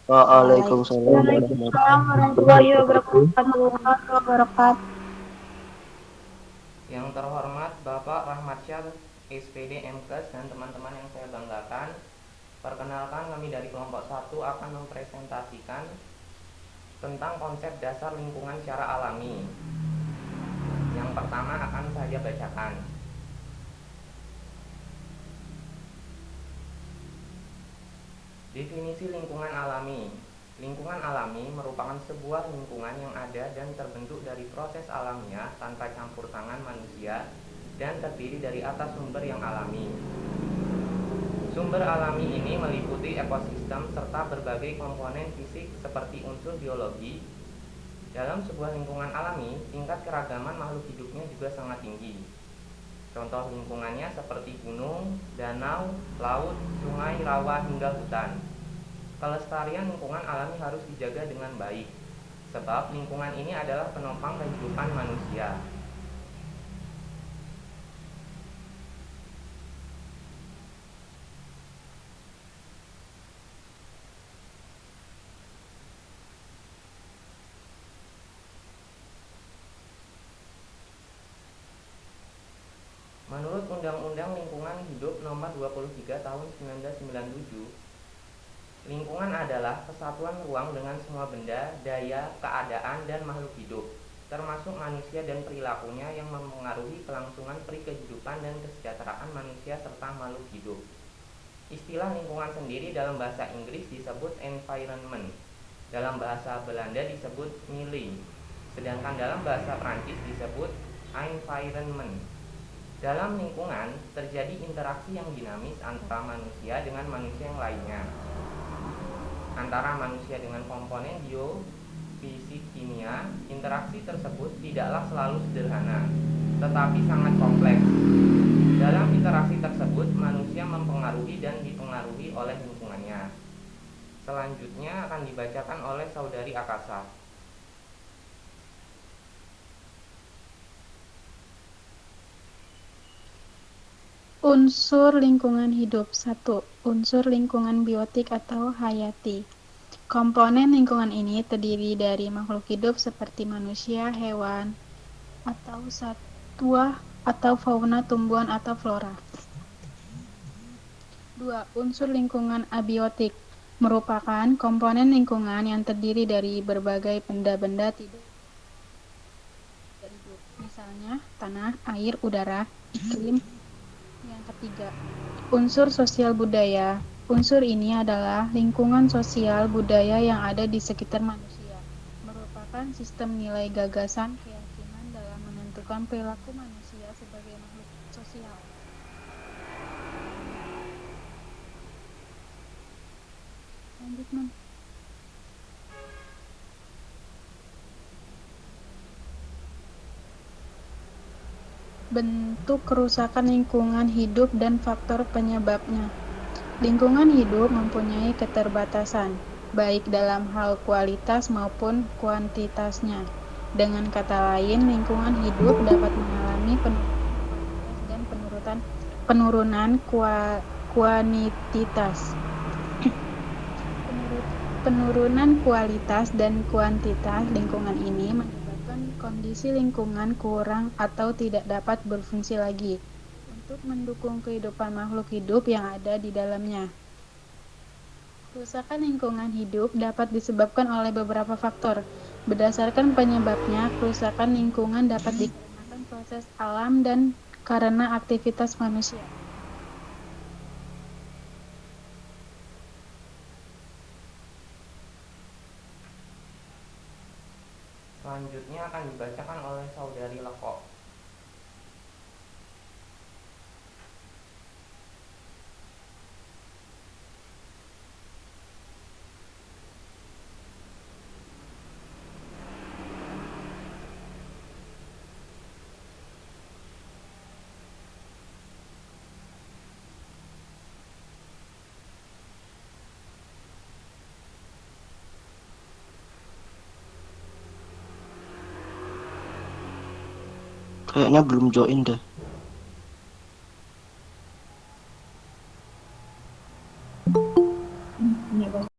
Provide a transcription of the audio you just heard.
Waalaikumsalam Waalaikumsalam warahmatullahi warahmatullahi wabarakatuh. wabarakatuh. Yang terhormat Bapak Rahmat Syah, SPD MKes dan teman-teman yang saya banggakan, perkenalkan kami dari kelompok 1 akan mempresentasikan tentang konsep dasar lingkungan secara alami. Yang pertama akan saya bacakan. Definisi lingkungan alami. Lingkungan alami merupakan sebuah lingkungan yang ada dan terbentuk dari proses alamiah tanpa campur tangan manusia dan terdiri dari atas sumber yang alami. Sumber alami ini meliputi ekosistem serta berbagai komponen fisik seperti unsur biologi. Dalam sebuah lingkungan alami, tingkat keragaman makhluk hidupnya juga sangat tinggi. Contoh lingkungannya seperti gunung, danau, laut, sungai, rawa, hingga hutan. Kelestarian lingkungan alami harus dijaga dengan baik, sebab lingkungan ini adalah penopang kehidupan manusia. Menurut Undang-Undang Lingkungan Hidup Nomor 23 Tahun 1997, lingkungan adalah kesatuan ruang dengan semua benda, daya, keadaan, dan makhluk hidup, termasuk manusia dan perilakunya yang mempengaruhi kelangsungan kehidupan dan kesejahteraan manusia serta makhluk hidup. Istilah lingkungan sendiri dalam bahasa Inggris disebut environment, dalam bahasa Belanda disebut milieu, sedangkan dalam bahasa Prancis disebut environment. Dalam lingkungan terjadi interaksi yang dinamis antara manusia dengan manusia yang lainnya, antara manusia dengan komponen biofisik kimia. Interaksi tersebut tidaklah selalu sederhana, tetapi sangat kompleks. Dalam interaksi tersebut, manusia mempengaruhi dan dipengaruhi oleh lingkungannya. Selanjutnya akan dibacakan oleh Saudari Akasa. Unsur lingkungan hidup. 1. Unsur lingkungan biotik atau hayati. Komponen lingkungan ini terdiri dari makhluk hidup seperti manusia, hewan, atau satwa atau fauna, tumbuhan atau flora. 2. Unsur lingkungan abiotik merupakan komponen lingkungan yang terdiri dari berbagai benda-benda tidak hidup, misalnya tanah, air, udara, iklim. Yang ketiga, unsur sosial budaya. Unsur ini adalah lingkungan sosial budaya yang ada di sekitar manusia, merupakan sistem nilai, gagasan, keyakinan dalam menentukan perilaku manusia sebagai makhluk sosial. Lanjut, Man. Bentuk kerusakan lingkungan hidup dan faktor penyebabnya. Lingkungan hidup mempunyai keterbatasan, baik dalam hal kualitas maupun kuantitasnya. Dengan kata lain, lingkungan hidup dapat mengalami penurunan kualitas dan penurunan kuantitas. Penurunan kualitas dan kuantitas lingkungan ini menyebabkan kondisi lingkungan kurang atau tidak dapat berfungsi lagi untuk mendukung kehidupan makhluk hidup yang ada di dalamnya. Kerusakan lingkungan hidup dapat disebabkan oleh beberapa faktor. Berdasarkan penyebabnya, kerusakan lingkungan dapat dikarenakan proses alam dan karena aktivitas manusia. Selanjutnya akan dibacakan oleh Saudari Leko. Kayaknya belum join deh.